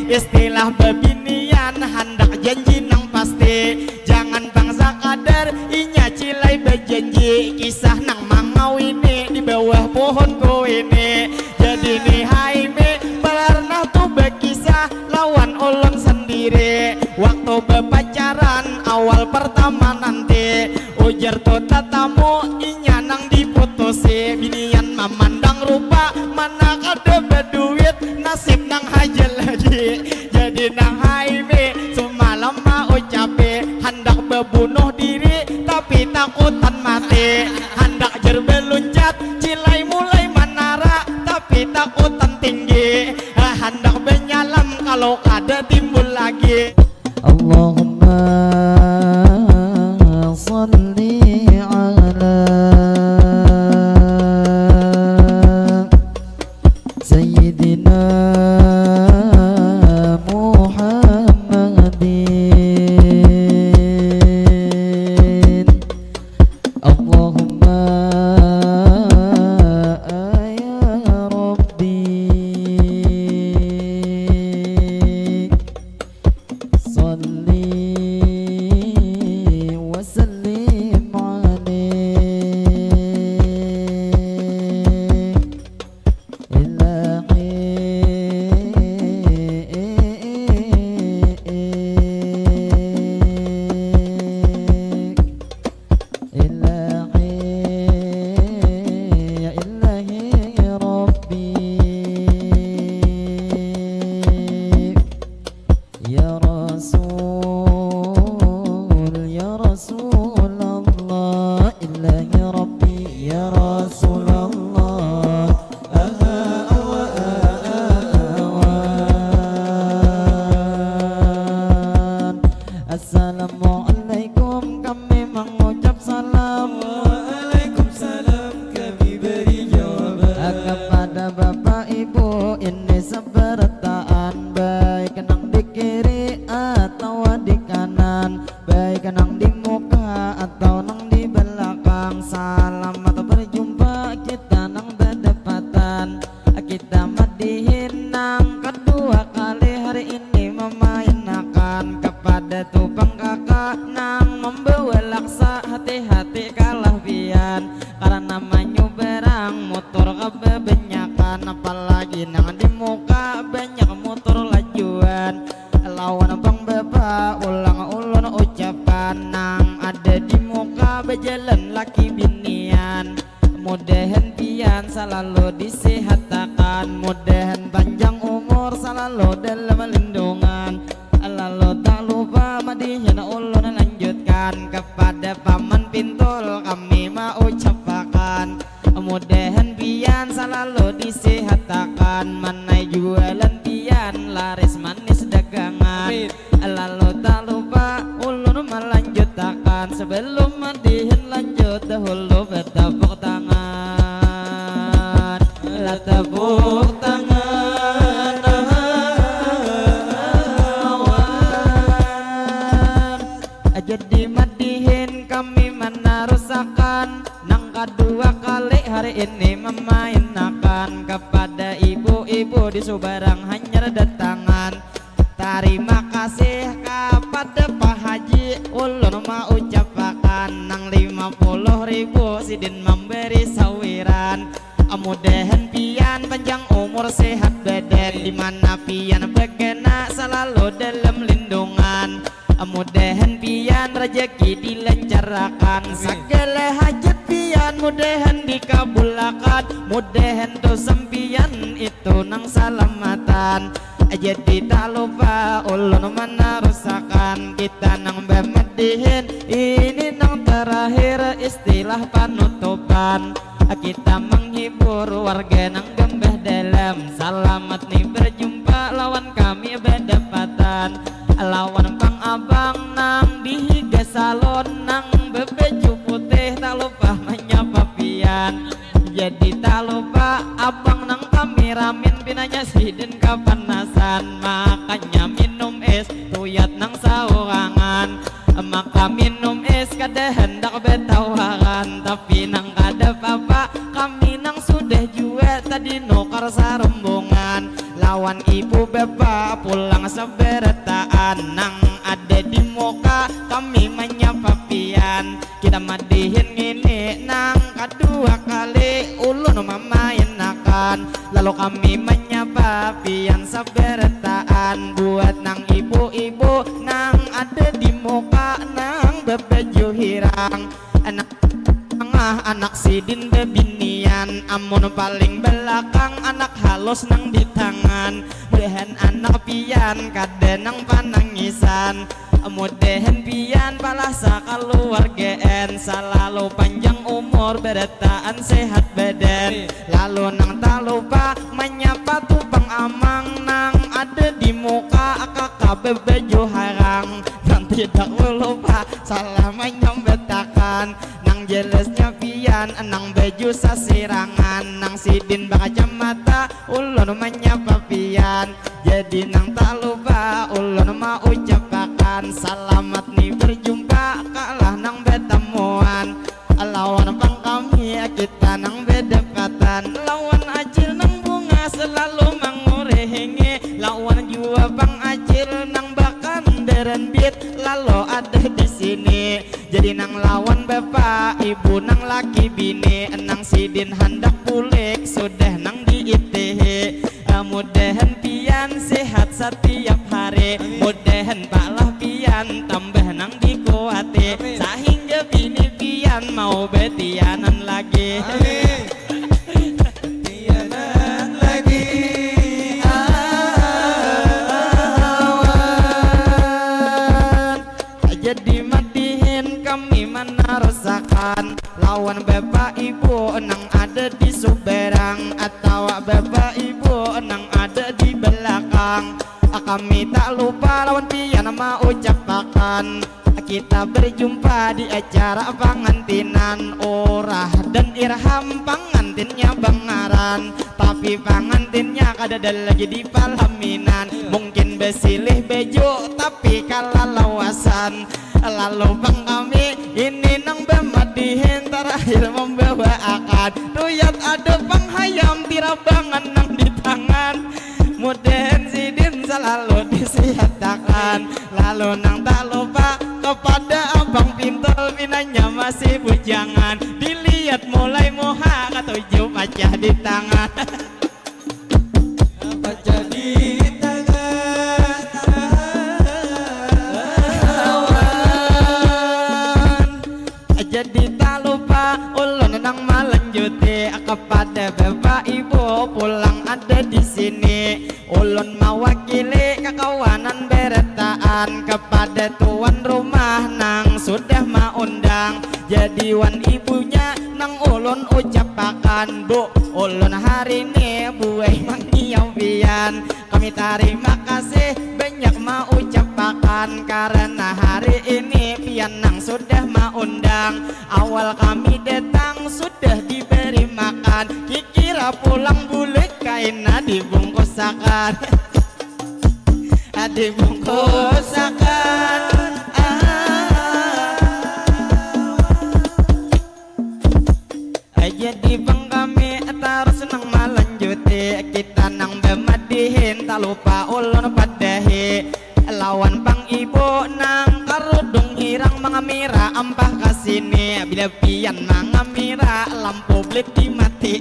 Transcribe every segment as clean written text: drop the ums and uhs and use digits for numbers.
istilah bebinian hendak janji nang pasti. Jangan bangsa kader inya cilai berjanji. Kisah nang mangau ini di bawah pohon ini. Jadi nih Haime pernah tuh berkisah lawan ulun sendiri. Waktu berpacaran awal pertama nanti ujar tuh tatamu inya nang diputusi. Binian memandang rupa mana kada berduit nasib nang haja lagi. Jadi nang Haime semalam mau ucape hendak berbunuh diri tapi takutan mati. Hendak jer beluncat cilai mulai menara tapi takutan tinggi. Hendak benyalam kalau kada timbul lagi. Allahumma salli ala Sayyidina Muhammadin. Allahumma ya Rabbi salli wa sallim ya Rasulullah, ilahi Rabbi ya Rasulullah. Assalamualaikum, kami mengucap salam. Waalaikumsalam, kami beri jawaban. Kepada Bapak Ibu ini sebertaan, baik nang di kiri atau di kanan, baik nang di muka atau nang di belakang. Selamat berjumpa kita nang berdepatan. Kita madihin nang kedua kali hari ini memainkan. Kepada tupang kakak nang membawa laksa, hati-hati kalah pian karena berang motor kebanyakan. Apalagi nang di muka banyak motor lajuan. Lawan bang bapak ulang ulun ucapkan nang ada di muka berjalan laki binian. Mudahan pian selalu disehatkan, mudahan panjang umur selalu dalam lindungan. Lalu tak lupa madihin ulun lanjutkan. Kepada paman pintul kami mau ucapkan, mudahan pian selalu disehatkan. Manai jualan pian laris manis dagangan. Lalu tak lupa ulun melanjutkan. Sebelum madihin lanjut dahulu bertepuk tangan. Tepuk tangan jadi madihin kami menarusakan nang kedua kali hari ini memainkan. Kepada ibu-ibu di Subarang hanya datangan. Terima kasih kepada Pak Haji ulun mau ucapkan nang 50.000 sidin memberi sawiran. Mudahan pian panjang umur sehat badan, dimana pian begena selalu dalam lindungan. Mudahan pian rezeki dilancarkan, segala hajat pian mudahan dikabulkan. Mudahan dosa pian itu nang salamatan. Jadi tak lupa ulun menarusakan kita nang bemedihin. Ini nang terakhir istilah panutupan. Kita menghibur warga nang gembah dalam. Selamat nih berjumpa lawan kami berdapatan. Lawan bang abang nang dihiga salon nang bebeju putih tak lupa menyapa pian. Jadi tak lupa abang nang kameramen pinanya sidin kapanasan. Makanya minum es tuyat nang saurangan. Maka minum es kada hendak betawaran, tapi nang kada papa kami nang sudah jua tadi nukar sarembungan. Lawan pulang sebertaan nang ada di muka kami menyapa pian. Kita madihin ini nang kedua kali ulun memainakan. Lalu kami menyapa pian sebertaan buat nang ibu-ibu nang ada di muka nang berbaju hirang. Anak sidin bebinian, amun paling belakang anak halus nang di tangan. Mudahan anak pian kada nang panangisan. Mudahan pian palah sakaluargaan, selalu panjang umur beretaan sehat badan. Lalu nang tak lupa menyapa tupang amang nang ada di muka kakak berbaju harang. Nang tidak lupa salah menyambetakan nang jelasnya pian nang baju sasirangan. Nang sidin bakacamata ulun menyapa pian. Jadi nang tak lupa ulun mau ucapakan selamat nih berjumpa kalah nang betemuan. Lawan bang kami kita nang bedekatan. Lawan acil nang bunga selalu mengurengi. Lawan jua bang acil nang bakan derendit lalu ada di sini. Jadi nang lawan bapak ibu nang laki bini nang sidin hendak pulik sudah nang diitihi. Mudahan pian sehat setiap hari. Mudahan palah pian tambah nang dikuati sehingga bini pian mau betianan lagi. Tianan lagi. Jadi matihin kami mana rasakan. Lawan bapak ibu nang ada di Suberang atau bapak ibu nang ada di belakang. Kami tak lupa lawan pian mau ucapakan. Kita berjumpa di acara pengantinan Orah dan Irham pengantinnya Bangaran. Tapi pengantinnya kada lagi di pelaminan. Mungkin besilih bejo tapi kalah lawasan. Lalu bang kami ini nang bemadihin terakhir membawa akad. Tuyat ada penghayam tirabangan nang di tangan. Mudahan sidin selalu disihatakan. Lalu nang tak lupa kepada abang pintul pinanya masih bujangan. Dilihat mulai moha ketujuh pacah di tangan. Pecah di tangan. Jadi tak lupa ulun nang melanjuti kepada bapak ibu pulang ada di sini. Ulun mewakili kekawanan beretaan kepada tuan rumah nang sudah maundang. Jadi wan ibunya nang ulun ucapakan, Bu ulun hari ini buai mangiau pian. Kami terima kasih banyak mau ucapakan karena hari ini pian nang sudah maundang. Awal kami datang sudah diberi makan. Kikira pulang bule kaina dibungkusakan. Dibungkusakan. Jadi bang kami terus nang melanjuti. Kita nang bemadihin tak lupa ulun padahi. Lawan bang ibu nang karudung hirang mengamira ampah kasini. Bila pian mengamira lampu blit dimati.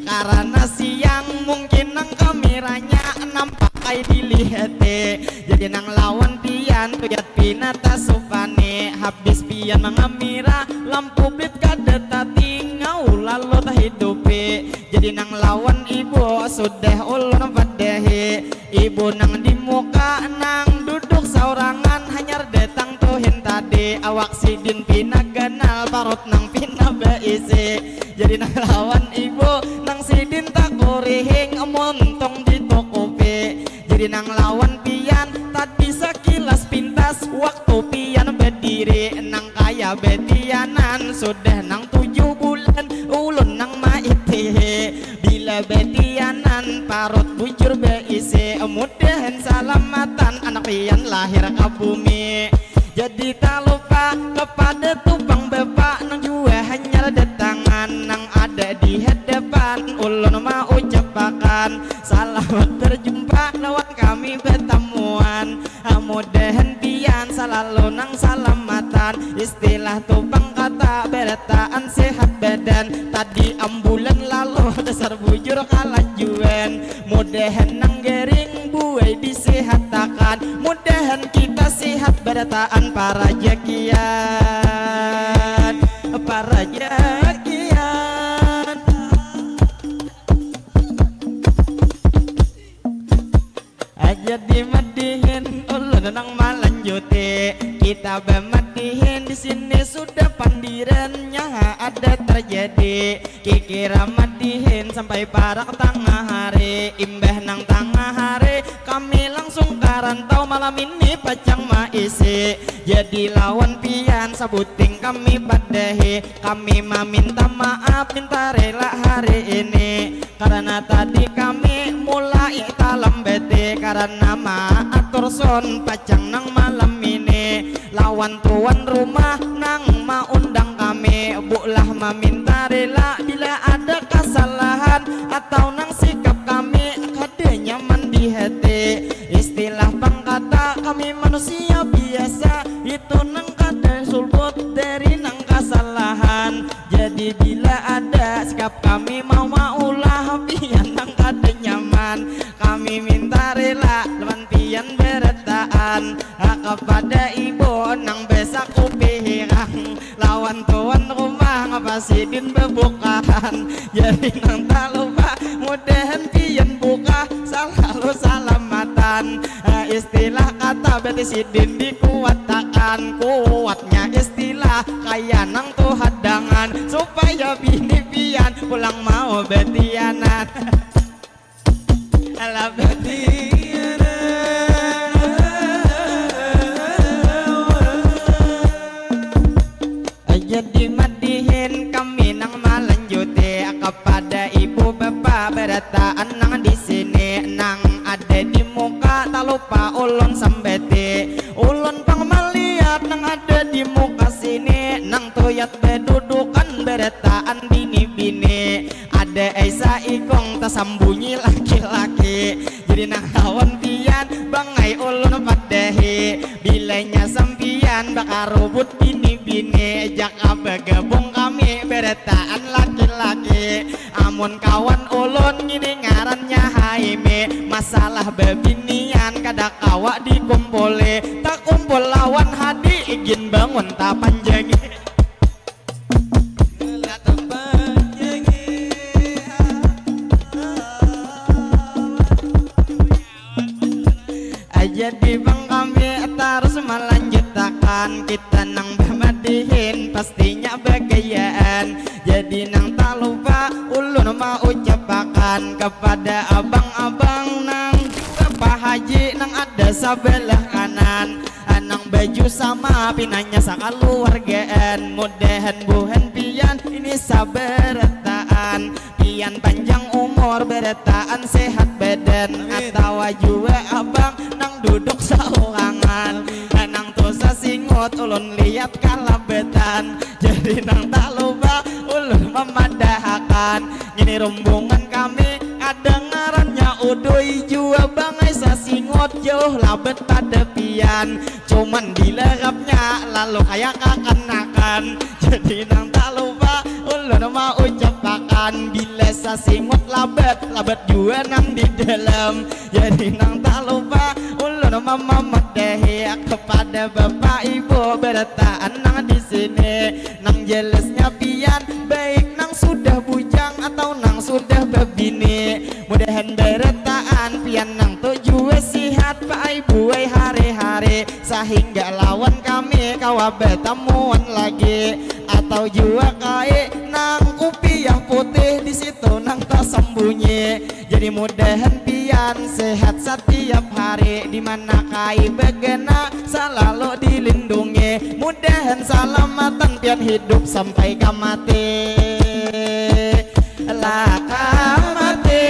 Karena siang mungkin nang kameranya nampak kayak dilihati. Jadi nang lawan pian tuyat pinata supane. Habis pian mengamira lampu blit kada tingau lalu tak hidupi. Jadi nang lawan ibu sudah ulun padahi. Ibu nang di muka nang duduk saurangan hanyar datang tuhin tadi. Awak sidin pinaganal parut nang pina beisi. Jadi nang lawan ibu nang sidin tak kurihing montong ditukupi. Jadi nang lawan pian tadi sekilas pintas waktu pian berdiri nang kaya betianan sudah nang 7 bulan ulun nang maitihi. Bila betianan parut bujur beisi mudahan salamatan anak pian lahir ke bumi. Jadi tak lupa kepada tupang bapak nang jua hanya datangan nang ada di hadapan ulun mau ucapakan selamat berjumpa lawan kami. kawan. Mudahan pian selalu nang salamatan. Istilah tubang kata bertaan sehat badan. Tadi ambulan lalu dasar bujur kalajuan. Mudahan nang gering buai disehatakan. Mudahan kita sehat bertaan para jakian, para jakian. Aja dimadihin ulun nang malanjuti. Kita bemadihin di sini sudah pandirannya ada terjadi. Kikira madihin sampai parak tengah hari. Imbah nang tengah hari kami langsung karantau. Malam ini pacang maisi jadi lawan pian sabuting kami padahi. Kami meminta maaf minta rela hari ini karena tadi kami mulai talam bete. Karena maatur son pacang nang malam ini lawan tuan rumah nang maundang kami. Bulah meminta rela bila ada kesalahan atau nang sikap kami kada nyaman di hati. Istilah pangkata kami manusia biasa itu nang kada sulbut dari nang kesalahan. Jadi bila ada sikap kami mau maulah pian nang kada nyaman. Kami minta rela lawan pian beretaan kepada ibu nang besak kupihirang. Lawan tuan rumah ngapasidin bebukaan. Jadi nang tak lupa mudahan pian buka selalu salamatan. Istilah kata berarti sidin dikuatakan. Kuatnya istilah kaya nang tuh hadangan supaya bini pian pulang mau betianan. Alah jadi madihin kami nang malanjuti kepada ibu bapak berataan nang di sini nang ada di muka tak lupa ulun sambeti. Ulun pang melihat nang ada di muka sini nang tuyat bedudukan berataan bini-bini. Ada Esa ikong tersambunyi laki-laki. Jadi nang lawan pian bangai ulun padahi. Bilanya sampian bakar rubut bini-bini. Jaka bergabung kami berataan laki-laki. Amun kawan ulun ngini ngarannya Haime. Masalah bebinian kada kawa dikumpuli. Tak kumpul lawan hadi ingin bangun tak panjangi. Jadi bang kami terus melanjutkan. Kita nang bermadihin pastinya bagayaan. Jadi nang tak lupa ulun mau ucapakan kepada abang-abang nang Pak Haji nang ada sebelah kanan. Nang baju sama pinanya sakaluargaan. Mudahan buhan pian ini saberataan. Pian panjang umur berataan sehat badan. Atau juga abang nang duduk saurangan. Nang tusa singut ulun lihat kalabetan. Jadi nang tak lupa ulun memadahakan. Ini rombongan kami ada ngarannya udoi jua bangai sasingot jauh labet pada pian. Cuman dilerapnya lalu kayak kakanakan. Jadi nang tak lupa ulun mau ucapakan. Bila sasingot labet jua nang di dalam. Jadi nang tak lupa ulun mau memadahi kepada bapak ibu berataan nang di sini. Nang jelasnya pian baik nang sudah bujang atau nang sudah bebini. Mudahan berataan pian nang tujuh sihat pak ibu hari-hari. Sehingga lawan kami kawa bertemuan lagi. Atau juga kai nang upiah putih di situ nang tersembunyi. Jadi mudahan pian sehat setiap hari. Dimana kai begena selalu dilindungi. Mudahan salamatan pian hidup sampai kamati. Lah kamati.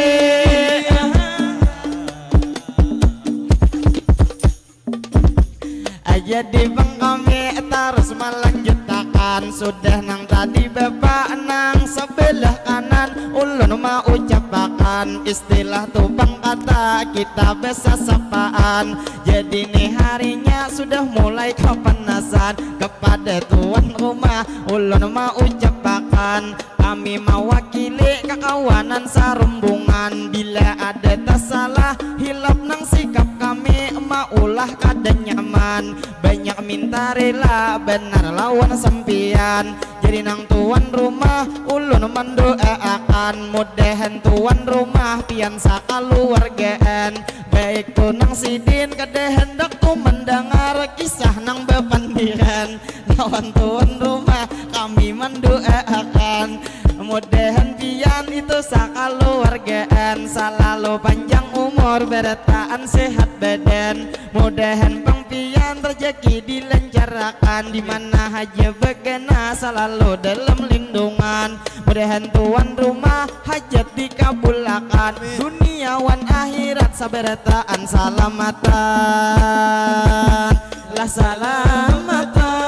Jadi bang kami terus melanjutkan. depan sudah nang tadi bapak nang sebelah kanan ulun mau ucapakan istilah tubang kata kita bisa sapaan. Jadi nih harinya sudah mulai kepanasan kepada tuan rumah ulun mau ucapakan kami mewakili kekawanan sarumbungan bila ada tak salah hilap nang sikap kami maulah kada nyaman banyak minta rela benar lawan sempian. Jadi nang tuan rumah ulun mendoakan mudahan tuan rumah pian sakaluargaan baik tu nang sidin kada hendak tu mendengar kisah nang bepandiran lawan tuan rumah kami mendoakan mudahan pian itu sakaluargaan selalu panjang umur bertaan sehat badan mudahan pangpian rezeki dilancarkan di mana haja begana selalu dalam lindungan mudahan tuan rumah hajat dikabulkan duniawan akhirat sabarataan salamatan lah salamatan.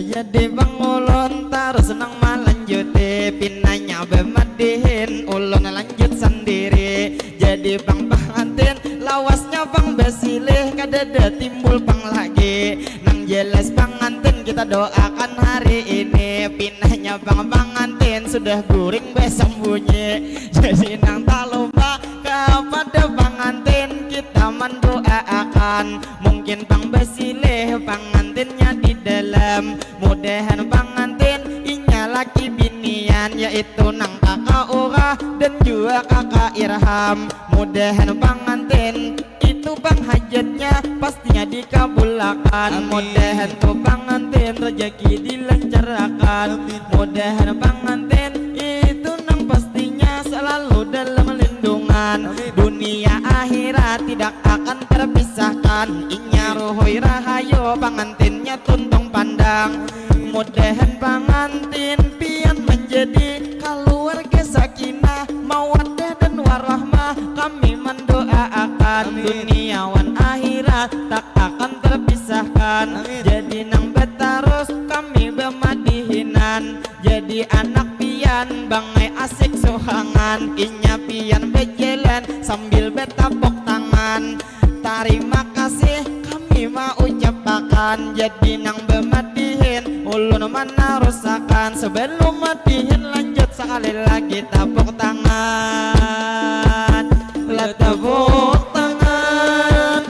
Jadi bang ulun terus senang melanjuti pinanya bemadihin ulun lanjut sendiri. Jadi bang pengantin lawasnya bang besilih kadada timbul bang lagi nang jelas pengantin kita doakan hari ini pinanya bang pengantin sudah guring besembunyi. Jadi nang tak lupa kepada pengantin kita mendoakan mungkin bang besilih pengantinnya di dalam mudahan pengantin inya laki binian yaitu nang kakak Ura dan juga kakak Irham mudahan pengantin itu bang hajatnya pastinya dikabulkan mudahan tuh pengantin rezeki dilancarkan mudahan pengantin itu nang pastinya selalu dalam lindungan dunia akhirat tidak akan terpisahkan inya ruhoi rahayu pengantinnya tuntung pandang mudahan pengantin pian menjadi keluarga sakinah mawaddah dan warahmah kami mendoakan duniawan akhirat tak akan terpisahkan jadi nang betarus kami bemadihinan jadi anak pian bangai asik sohangan inya pian bejalan sambil betapok tangan terima kasih kami mau ucapakan jadi nang bemadihin ulun mana rusakan sebelum madihin lanjut sekali lagi tepuk tangan lah tepuk tangan.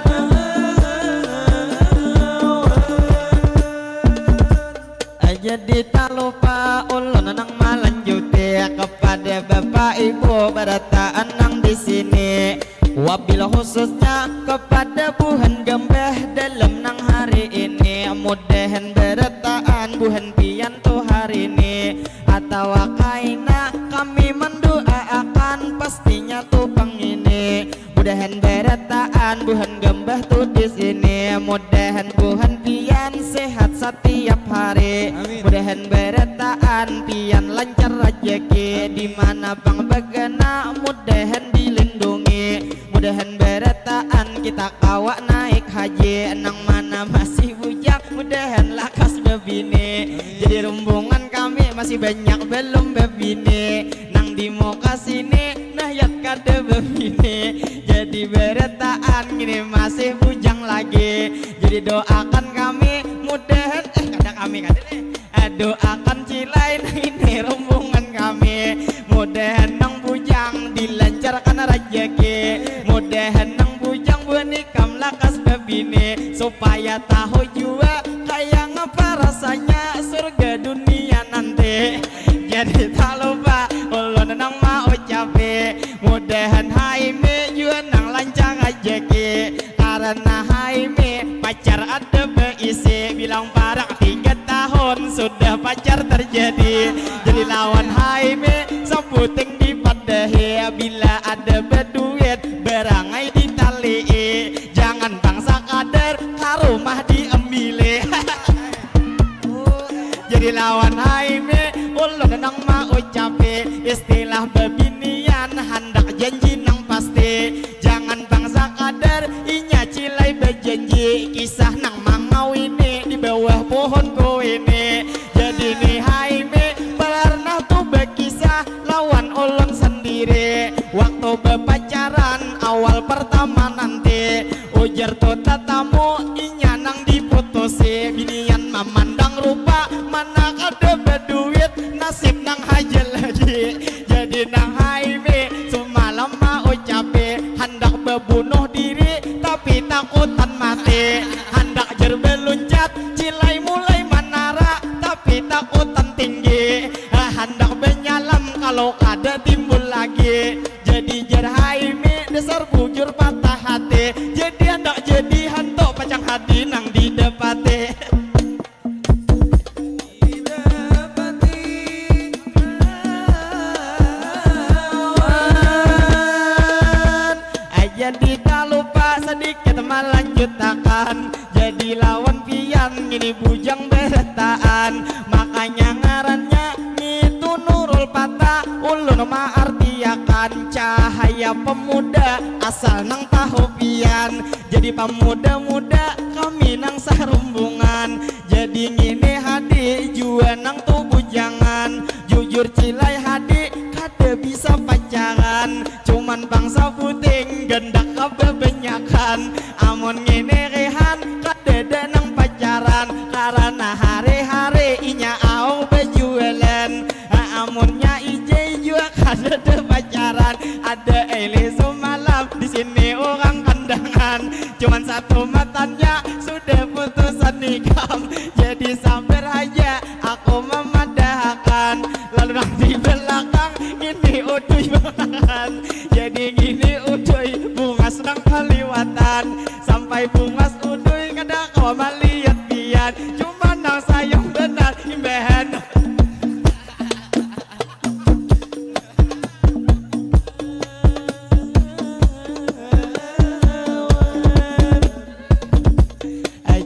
Jadi tak lupa ulun nang melanjuti kepada bapak ibu berataan nang di sini wabil khususnya kepada buhan gembah dalam nang hari ini mudahan berataan buhan pian tu hari ini atau kaina kami mendoakan pastinya tu pang ini mudahan berataan buhan gembah tu di sini mudahan buhan pian sehat setiap hari mudahan berataan pian lancar rezeki di mana bang begana mudahan dilindungi mudahan berataan kita kawak naik haji nang mana masih bujak mudahan lakas bebini jadi rombongan kami masih banyak belum bebini nang di muka sini nah yat kada bebini jadi berataan gini masih bujang lagi jadi doakan kami mudahan kada kami kada doakan cilai nang ini rombongan kami mudahan nang bujang dilancarkan rezeki mudahan nang bujang benikam lakas bebini supaya tahu juga kayak ngapa rasanya surga dunia nanti jadi tak lupa ulun nang mau ucapi mudahan haime juga nang lancar rezeki karena haime pacar ada beisi bilang parak 3 tahun sudah pacar terjadi jadi lawan haime sambuting dipadahi bila ada berduit berangai ditali jangan bangsa kader karumah diambil jadi lawan haime ulun nang mau ucapi istilah bebinian hendak janji nang pasti jangan bangsa kader inya cilai diri waktu berpacaran awal pertama nanti ujar tuh tatamu inya nang diputusi binian memandang rupa mana kada berduit nasib nang haja lagi jadi nang haime semalam mau ucape hendak berbunuh diri tapi takutan mati hendak jer beluncat cilai mulai menara tapi takutan tinggi hendak benyalam kalau kada timbul lagi jadi jer haime dasar bujur patah hati jadi hendak jadi hantu pacang hati nang didapati jadi tak lupa sedikit melanjutkan jadi lawan pian gini bujang beretaan makanya ngarannya itu Nurul Patah ulun artiakan cahaya pemuda asal nang tahu pian jadi pemuda-muda kami nang sarumbungan jadi ngini hadi jua nang tubuh jangan jujur cilai hadi kada bisa pacaran cuman bangsa puting gendak kebanyakan amun ngene rehan kada nang pacaran karena hari-hari inya au berjualan amunnya ije juga kada pacaran ada ele semalam di sini orang kandangan cuman satu matanya sudah putusan nikam jadi sabar aja aku memadahkan lalu nanti belakang ini udah banget jadi gini udah bungas nang kaliwatan sampai bungas udah kada kau melihat pian cuma nang sayang benar imbehan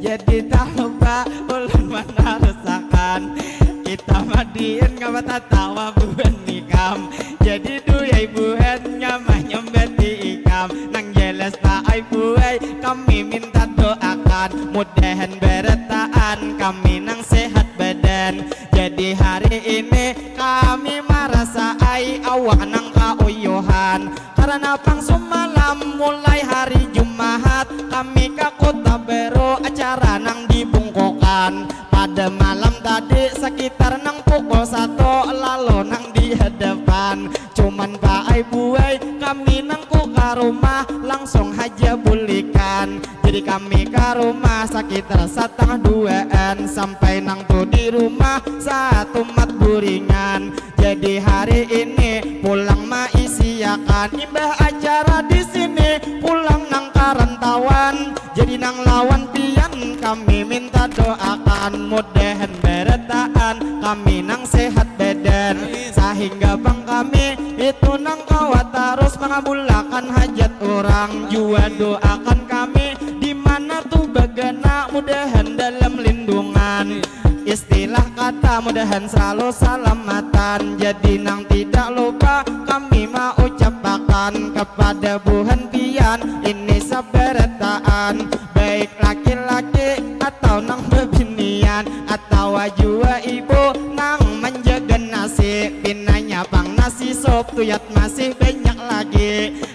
jadi tak lupa ulun mana resakan kita madiin ngapa tawa buan nikam jadi duyai buan nyamah nyembeti ikam nang jelas tak ai buai kami minta doakan mudahan beretaan kami nang sehat badan jadi hari ini kami merasa ai awak nang kauyuhan karena pangsum malam mulai hari Jumat kami ke Kota Baru acara nang dibungkukan pada malam tadi sekitar nang pukul 1 lalu nang di hadapan cuman Pak Ai buai kami nang ku ke rumah langsung haja bulikan jadi kami ke rumah sekitar 1:30 sampai nang tuh di rumah 1 mat buringan jadi hari ini pulang ma isiakan imbah acara di sini pulang nang karantauan jadi nang lawan pian kami minta doakan mudahan beretaan kami nang sehat badan sehingga bang kami itu nang kawat terus mengabulkan hajat orang jua doakan kami di mana tuh bagana mudahan dalam lindungan istilah kata mudahan selalu salamatan jadi nang tidak lupa kami mau ucapkan kepada buhan pian ini sabarataan baik laki-laki atau nang bebinian atau jua ibu nang menjaga nasi pinanya pang nasi sop tuyat masih banyak lagi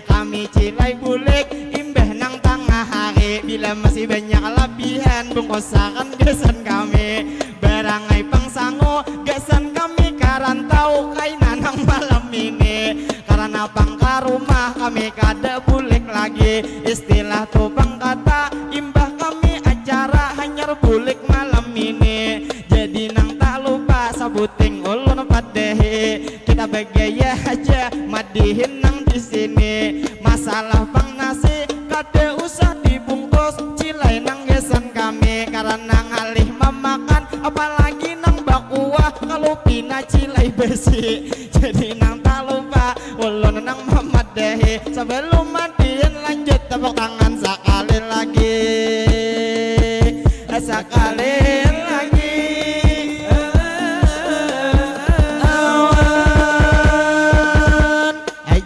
kami cilai bulik imbah nang tengah hari bila masih banyak lapihan bungkusakan gesan kami barangai pangsango gesan kami karantau kainan nang malam ini karena pangka rumah kami kada bulik lagi istilah tuh bang kata imbah kami acara hanyar bulik malam ini jadi nang tak lupa sabuting ulun padehi kita begaya aja madihin nang di sini masalah pang nasi kada usah dibungkus cilai nang gesan kami karena ngalih memakan apalagi nang bakuah kalau pina cilai besi jadi nang tak lupa ulun nang memadahi sebelum madihin lanjut tepuk tangan sekali lagi sekali lagi awan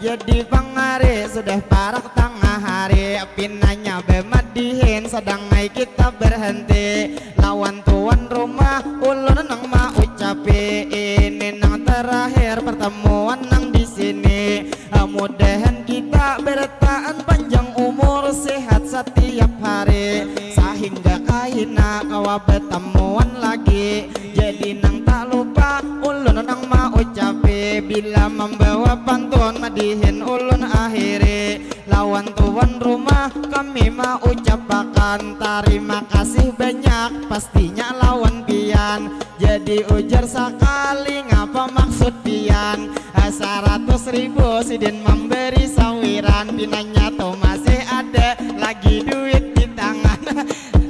jadi pangari sudah parak tengah hari pinanya bemadihin sedang kita berhenti lawan tuan rumah ulun nang mau ucapi ini nang terakhir pertemuan nang di sini mudahan kita bertahan panjang umur sehat setiap hari sehingga kaina kawa bertemuan lagi jadi nang tak lupa ulun nang mau ucapi bila membawa pantun madihin ulun akhiri lawan tuan rumah kami mau ucapakan terima kasih banyak pastinya lawan pian jadi ujar sekali ngapa maksud pian 100.000 sidin memberi sawiran binanya tuh masih ada lagi duit di tangan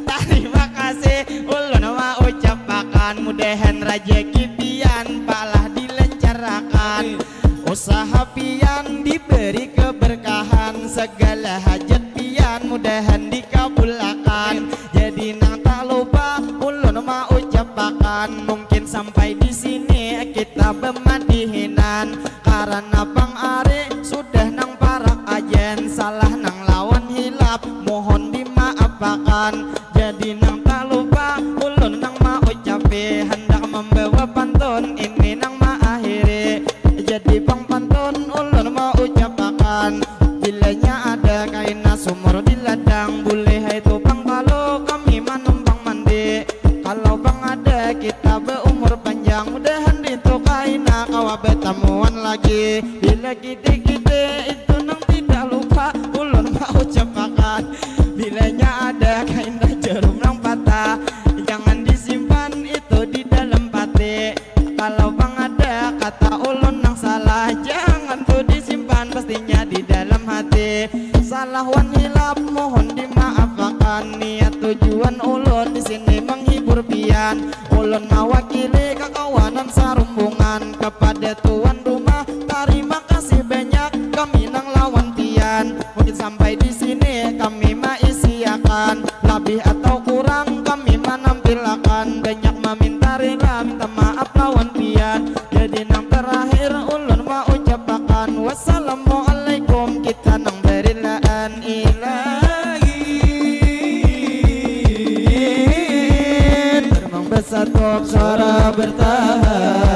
terima kasih ulun mau ucapakan mudahan rezeki pian palah dilancarkan usaha pian diberi keberkahan segala hajat pian mudahan dikabulkan jadi nang tak lupa ulun mau ucapakan mungkin sampai di sini kita bermadihinan karena Bang Ari sudah nang parak ajen salah nang lawan hilap mohon dimaafkan jadi nang tak lupa ulun nang mau ucapi hendak membawa pantun ini nang mengakhiri jadi Bang pantun ulun mau ucapakan bilanya ada kaina sumur di ladang boleh itu Bang kalau kami manumpang mandi kalau Bang ada kita berumur panjang mudahan itu kaina kawa bertemuan lagi bila kita itu nang tidak lupa ulun mau ucapakan bilanya ada kaina jarum nang patah jangan disimpan itu di dalam pati kalau Bang ada kata ulun nang salah jangan tuh disimpan pastinya di dalam hati salah wan hilap mohon dimaafkan niat tujuan ulun di sini menghibur pian ulun mewakili kekawanan sarumbungan kepada tuan rumah terima kasih banyak kami nang lawan pian mungkin sampai di sini kami maisiakan lebih atau kurang kami menampilkan banyak meminta rela minta maaf lawan pian jadi nang terakhir ulun mau ucapakan wassalamualaikum kita nang berilaan ilahi terbang bersatu suara bertahan